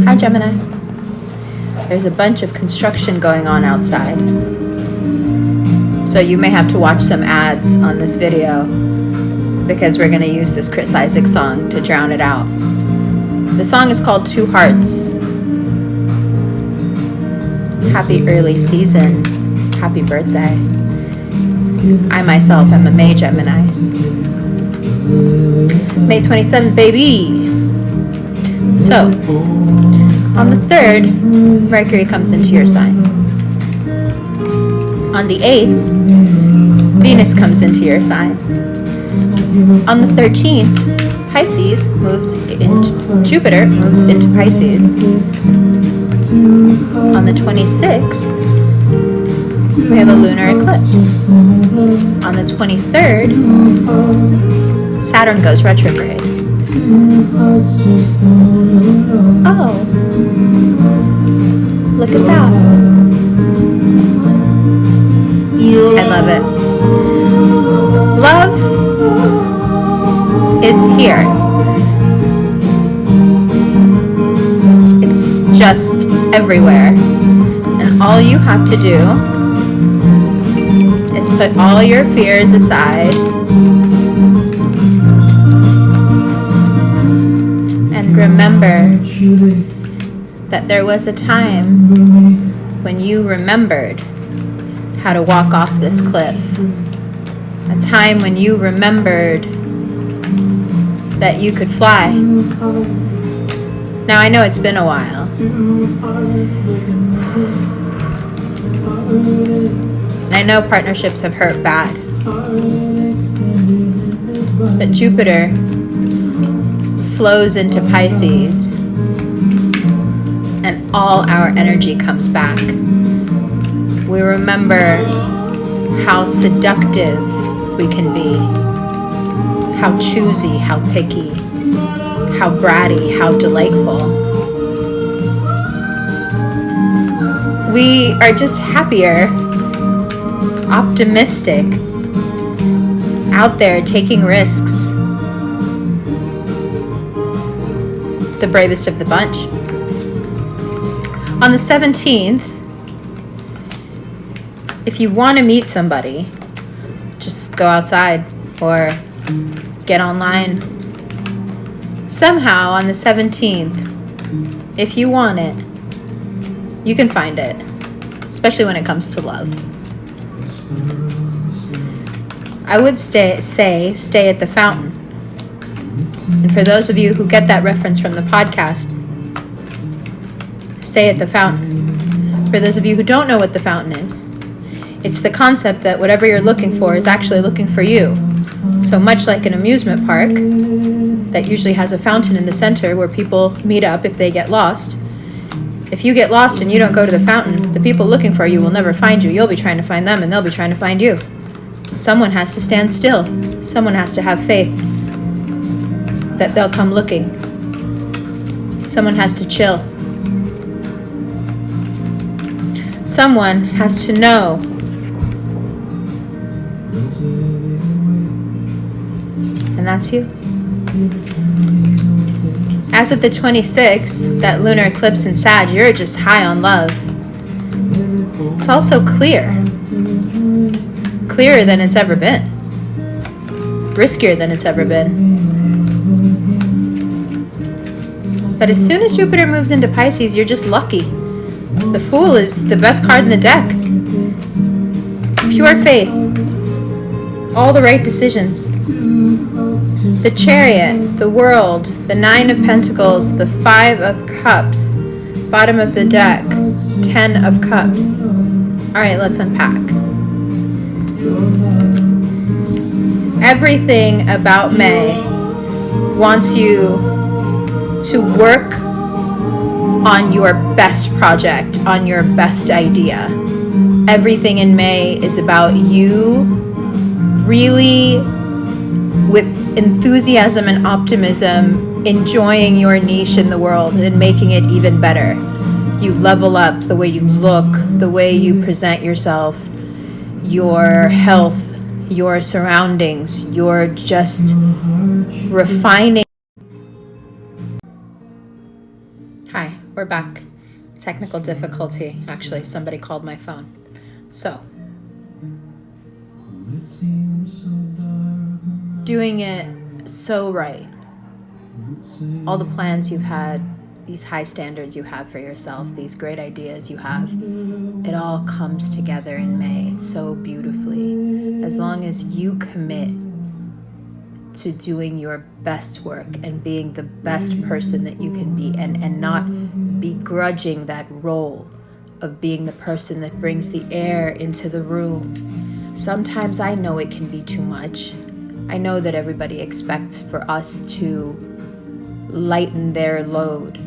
Hi, Gemini. There's a bunch of construction going on outside. So you may have to watch some ads on this video because we're going to use this Chris Isaak song to drown it out. The song is called Two Hearts. Happy early season. Happy birthday. I myself am a May Gemini. May 27th, baby. So, on the 3rd, Mercury comes into your sign. On the 8th, Venus comes into your sign. On the 13th, Jupiter moves into Pisces. On the 26th, we have a lunar eclipse. On the 23rd, Saturn goes retrograde. Oh, look at that. I love it. Love is here. It's just everywhere. And all you have to do is put all your fears aside and remember that there was a time when you remembered how to walk off this cliff. A time when you remembered that you could fly. Now I know it's been a while. And I know partnerships have hurt bad. But Jupiter flows into Pisces and all our energy comes back. We remember how seductive we can be, how choosy, how picky, how bratty, how delightful. We are just happier, optimistic, out there taking risks. The bravest of the bunch. On the 17th, if you want to meet somebody, just go outside or get online. Somehow on the 17th, if you want it, you can find it, especially when it comes to love. I would stay at the fountain. And for those of you who get that reference from the podcast, stay at the fountain. For those of you who don't know what the fountain is, it's the concept that whatever you're looking for is actually looking for you. So much like an amusement park that usually has a fountain in the center where people meet up if they get lost, if you get lost and you don't go to the fountain, the people looking for you will never find you. You'll be trying to find them and they'll be trying to find you. Someone has to stand still. Someone has to have faith that they'll come looking. Someone has to chill. Someone has to know. And that's you. As of the 26th, that lunar eclipse in Sag, you're just high on love. It's also clear. Clearer than it's ever been. Riskier than it's ever been. But as soon as Jupiter moves into Pisces, you're just lucky. The Fool is the best card in the deck. Pure faith. All the right decisions. The Chariot, the World, the 9 of Pentacles, the 5 of Cups, bottom of the deck, 10 of Cups. Alright, let's unpack. Everything about May wants you to work on your best project, on your best idea. Everything in May is about you really, with enthusiasm and optimism, enjoying your niche in the world and making it even better. You level up the way you look, the way you present yourself, your health, your surroundings. You're just refining Hi, we're back. Technical difficulty. Actually, somebody called my phone. So, doing it so right. All the plans you've had, these high standards you have for yourself, these great ideas you have, it all comes together in May so beautifully. As long as you commit to doing your best work and being the best person that you can be, and not begrudging that role of being the person that brings the air into the room. Sometimes I know it can be too much. I know that everybody expects for us to lighten their load,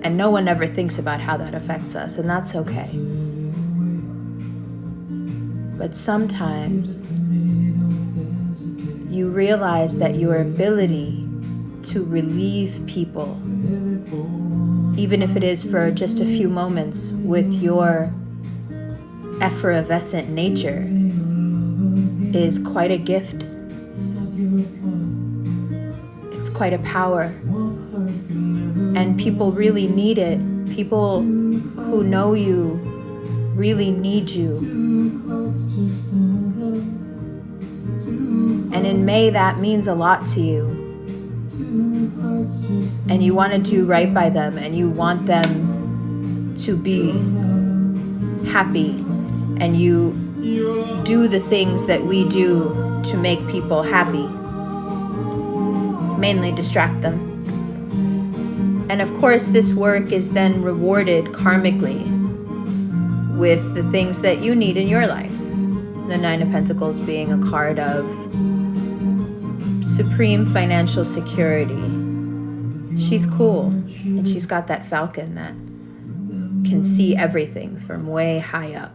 and no one ever thinks about how that affects us, and that's okay. But sometimes you realize that your ability to relieve people, even if it is for just a few moments, with your effervescent nature, is quite a gift. It's quite a power. And people really need it. People who know you really need you. And in May, that means a lot to you. And you want to do right by them, and you want them to be happy. And you do the things that we do to make people happy. Mainly distract them. And of course, this work is then rewarded karmically with the things that you need in your life. The Nine of Pentacles being a card of supreme financial security. She's cool, and she's got that falcon that can see everything from way high up.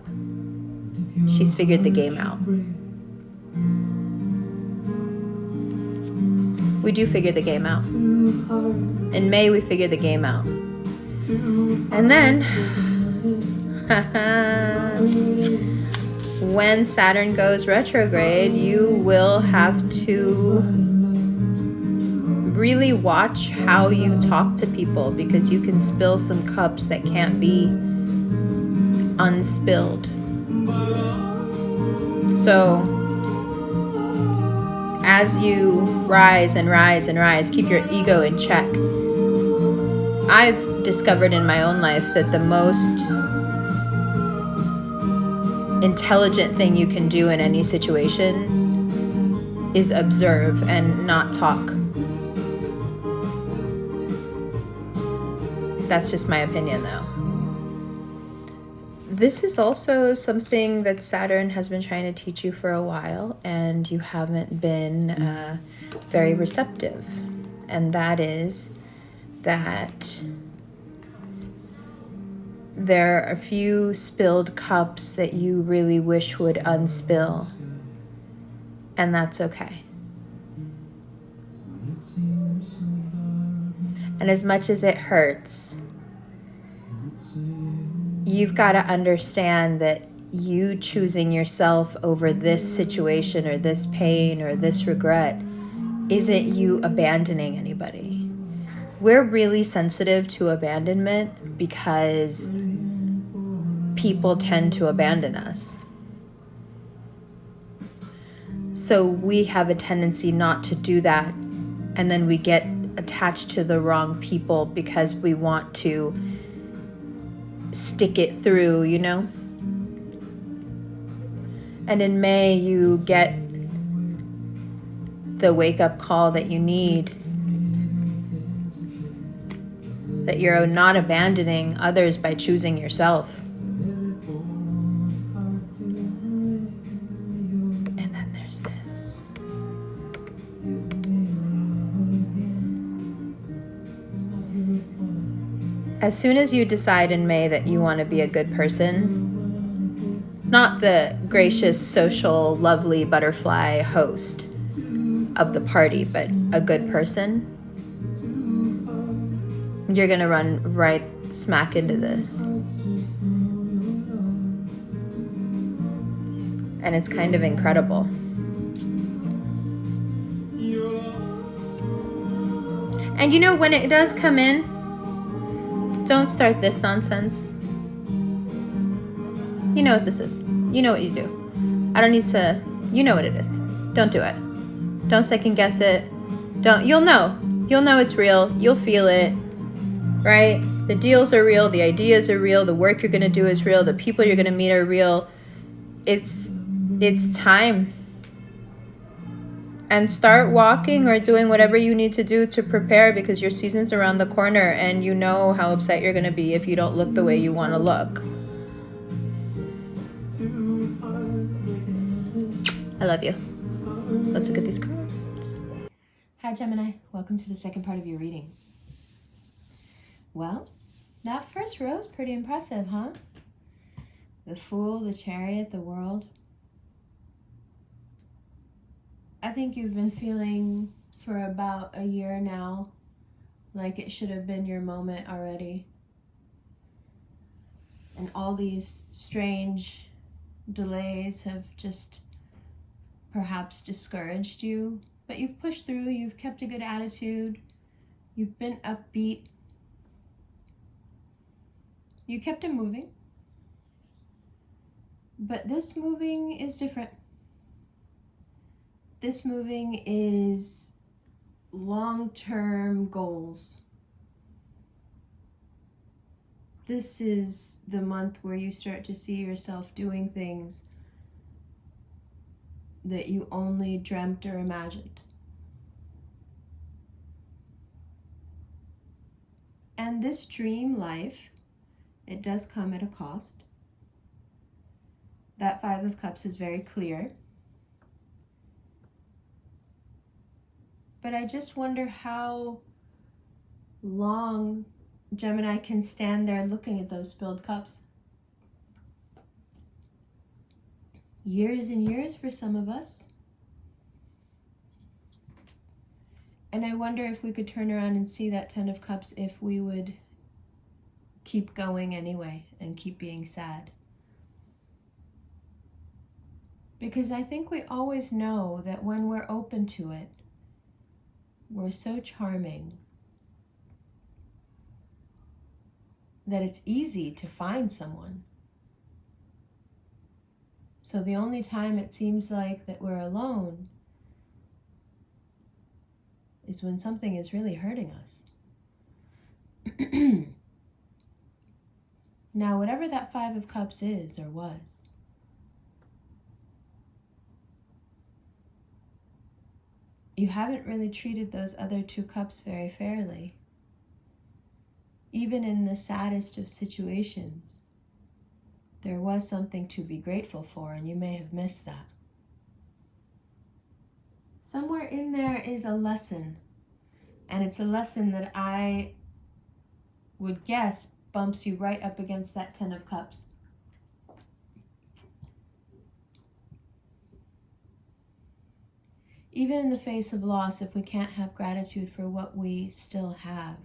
She's figured the game out. We do figure the game out. In May, we figure the game out. And then, when Saturn goes retrograde, you will have to really watch how you talk to people, because you can spill some cups that can't be unspilled. So, as you rise and rise and rise, keep your ego in check. I've discovered in my own life that the most intelligent thing you can do in any situation is observe and not talk. That's just my opinion, though. This is also something that Saturn has been trying to teach you for a while, and you haven't been very receptive. And that is that there are a few spilled cups that you really wish would unspill, and that's okay. And as much as it hurts, you've got to understand that you choosing yourself over this situation or this pain or this regret isn't you abandoning anybody. We're really sensitive to abandonment because people tend to abandon us. So we have a tendency not to do that, and then we get attached to the wrong people because we want to stick it through, you know? And in May, you get the wake-up call that you need, that you're not abandoning others by choosing yourself. And then there's this. As soon as you decide in May that you want to be a good person, not the gracious, social, lovely butterfly host of the party, but a good person, you're going to run right smack into this. And it's kind of incredible. And you know, when it does come in, Don't start this nonsense. You know what this is. You know what you do. I don't need to... You know what it is. Don't do it. Don't second guess it. You'll know. You'll know it's real. You'll feel it. Right? The deals are real. The ideas are real. The work you're going to do is real. The people you're going to meet are real. It's time. And start walking or doing whatever you need to do to prepare, because your season's around the corner and you know how upset you're going to be if you don't look the way you want to look. I love you. Let's look at these cards. Hi, Gemini. Welcome to the second part of your reading. Well, that first row is pretty impressive, huh? The Fool, the Chariot, the World. I think you've been feeling for about a year now like it should have been your moment already. And all these strange delays have just perhaps discouraged you. But you've pushed through, you've kept a good attitude, you've been upbeat. You kept it moving. But this moving is different. This moving is long-term goals. This is the month where you start to see yourself doing things that you only dreamt or imagined. And this dream life, it does come at a cost. That Five of Cups is very clear. But I just wonder how long Gemini can stand there looking at those spilled cups. Years and years for some of us. And I wonder if we could turn around and see that Ten of Cups, if we would keep going anyway and keep being sad. Because I think we always know that when we're open to it, we're so charming that it's easy to find someone. So the only time it seems like that we're alone is when something is really hurting us. Now, whatever that Five of Cups is or was, you haven't really treated those other two cups very fairly. Even in the saddest of situations, there was something to be grateful for, and you may have missed that. Somewhere in there is a lesson, and it's a lesson that I would guess bumps you right up against that Ten of Cups. Even in the face of loss, if we can't have gratitude for what we still have,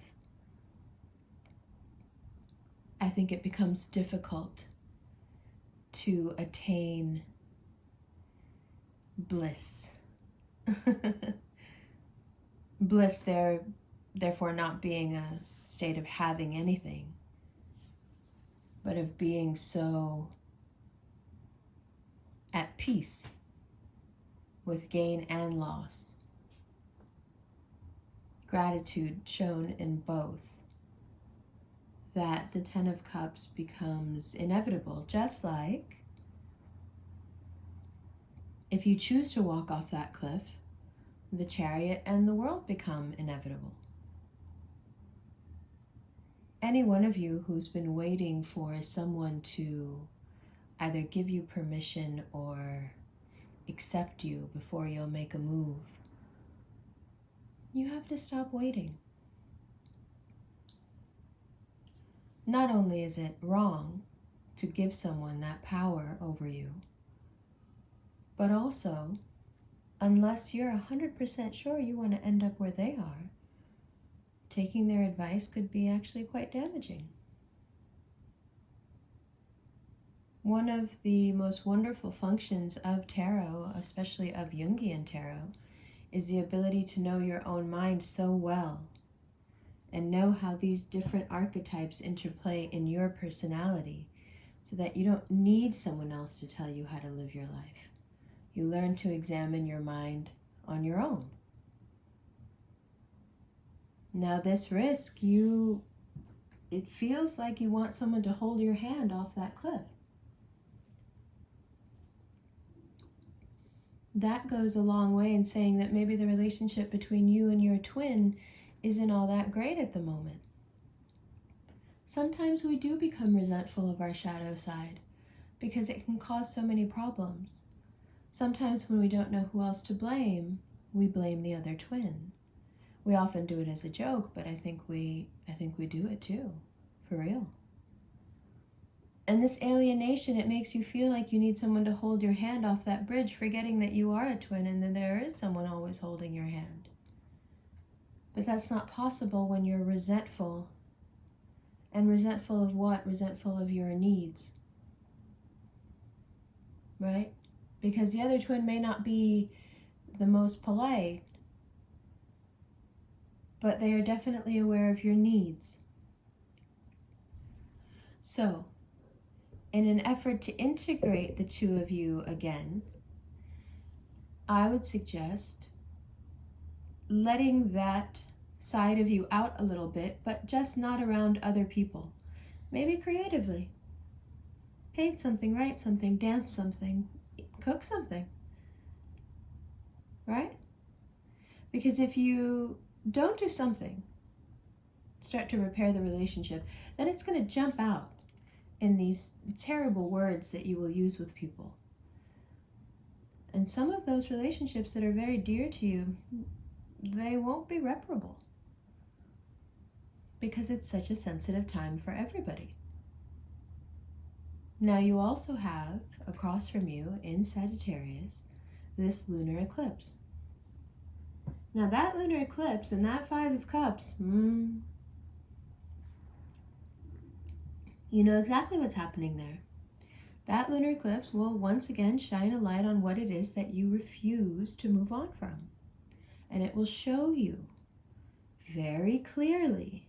I think it becomes difficult to attain bliss. Bliss there, therefore not being a state of having anything, but of being so at peace with gain and loss. Gratitude shown in both. That the Ten of Cups becomes inevitable, just like if you choose to walk off that cliff, the Chariot and the World become inevitable. Any one of you who's been waiting for someone to either give you permission or accept you before you'll make a move, you have to stop waiting. Not only is it wrong to give someone that power over you, but also, unless you're 100% sure you want to end up where they are, taking their advice could be actually quite damaging. One of the most wonderful functions of tarot, especially of Jungian tarot, is the ability to know your own mind so well and know how these different archetypes interplay in your personality so that you don't need someone else to tell you how to live your life. You learn to examine your mind on your own. Now this risk, it feels like you want someone to hold your hand off that cliff. That goes a long way in saying that maybe the relationship between you and your twin isn't all that great at the moment. Sometimes we do become resentful of our shadow side because it can cause so many problems. Sometimes when we don't know who else to blame, we blame the other twin. We often do it as a joke, but I think we do it too, for real. And this alienation, it makes you feel like you need someone to hold your hand off that bridge, forgetting that you are a twin and that there is someone always holding your hand. But that's not possible when you're resentful. And resentful of what? Resentful of your needs. Right? Because the other twin may not be the most polite, but they are definitely aware of your needs. So, in an effort to integrate the two of you again, I would suggest letting that side of you out a little bit, but just not around other people. Maybe creatively. Paint something, write something, dance something, cook something. Right? Because if you don't do something, start to repair the relationship, then it's going to jump out in these terrible words that you will use with people. And some of those relationships that are very dear to you, they won't be reparable. Because it's such a sensitive time for everybody. Now you also have, across from you, in Sagittarius, this lunar eclipse. Now that lunar eclipse and that Five of Cups, you know exactly what's happening there. That lunar eclipse will once again shine a light on what it is that you refuse to move on from. And it will show you very clearly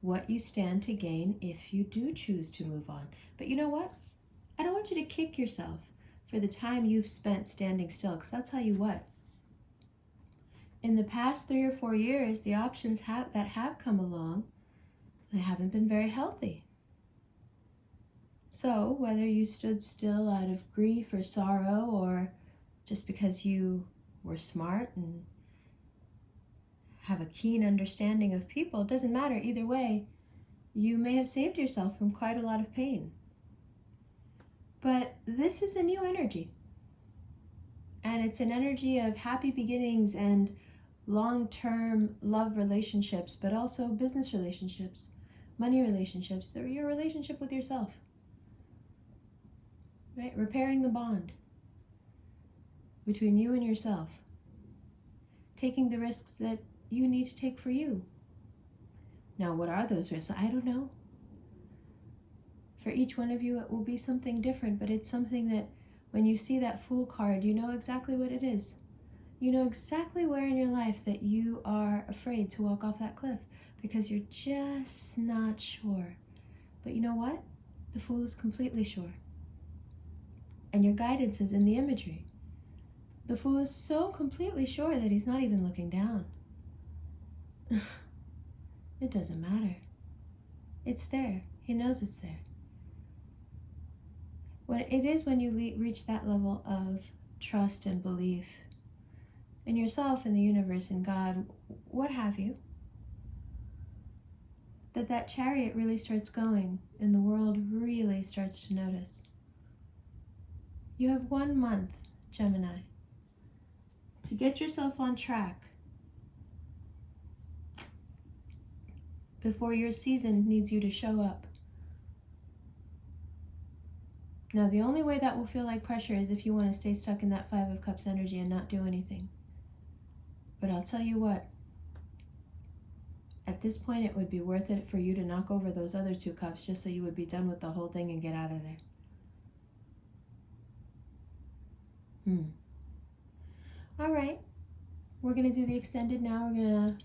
what you stand to gain if you do choose to move on. But you know what? I don't want you to kick yourself for the time you've spent standing still, because I'll tell you what. In the past 3 or 4 years, the options that have come along, they haven't been very healthy. So whether you stood still out of grief or sorrow, or just because you were smart and have a keen understanding of people, it doesn't matter. Either way, you may have saved yourself from quite a lot of pain. But this is a new energy. And it's an energy of happy beginnings and long-term love relationships, but also business relationships, money relationships, your relationship with yourself. Right? Repairing the bond between you and yourself. Taking the risks that you need to take for you. Now, what are those risks? I don't know. For each one of you, it will be something different, but it's something that when you see that Fool card, you know exactly what it is. You know exactly where in your life that you are afraid to walk off that cliff because you're just not sure. But you know what? The Fool is completely sure. And your guidance is in the imagery. The Fool is so completely sure that he's not even looking down. It doesn't matter. It's there. He knows it's there. When you reach that level of trust and belief in yourself, in the universe, in God, what have you, that chariot really starts going and the world really starts to notice. You have 1 month, Gemini, to get yourself on track before your season needs you to show up. Now, the only way that will feel like pressure is if you want to stay stuck in that Five of Cups energy and not do anything. But I'll tell you what, at this point, it would be worth it for you to knock over those other 2 cups just so you would be done with the whole thing and get out of there. All right, we're going to do the extended now. We're going to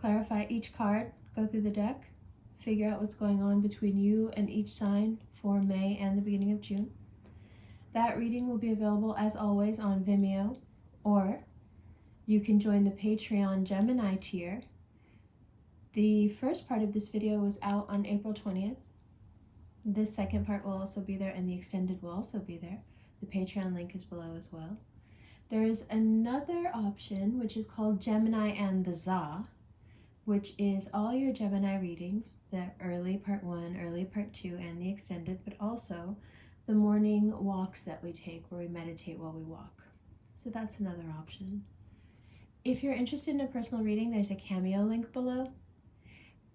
clarify each card, go through the deck, figure out what's going on between you and each sign for May and the beginning of June. That reading will be available as always on Vimeo, or you can join the Patreon Gemini tier. The first part of this video was out on April 20th. This second part will also be there, and the extended will also be there. The Patreon link is below as well. There is another option which is called Gemini and the Za, which is all your Gemini readings, the early part 1, early part 2, and the extended, but also the morning walks that we take where we meditate while we walk. So that's another option. If you're interested in a personal reading, there's a Cameo link below.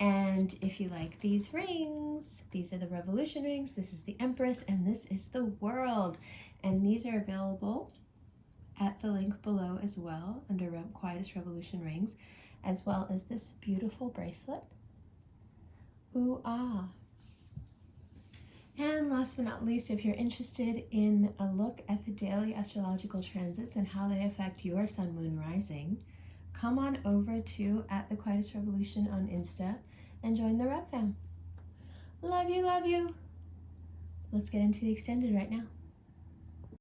And if you like these rings, these are the Revolution rings, this is the Empress, and this is the World. And these are available at the link below as well under Quietest Revolution rings, as well as this beautiful bracelet. Ooh, ah. And last but not least, if you're interested in a look at the daily astrological transits and how they affect your sun, moon, rising, come on over to @thequietestrevolution on Insta and join the Rev Fam. Love you, love you. Let's get into the extended right now.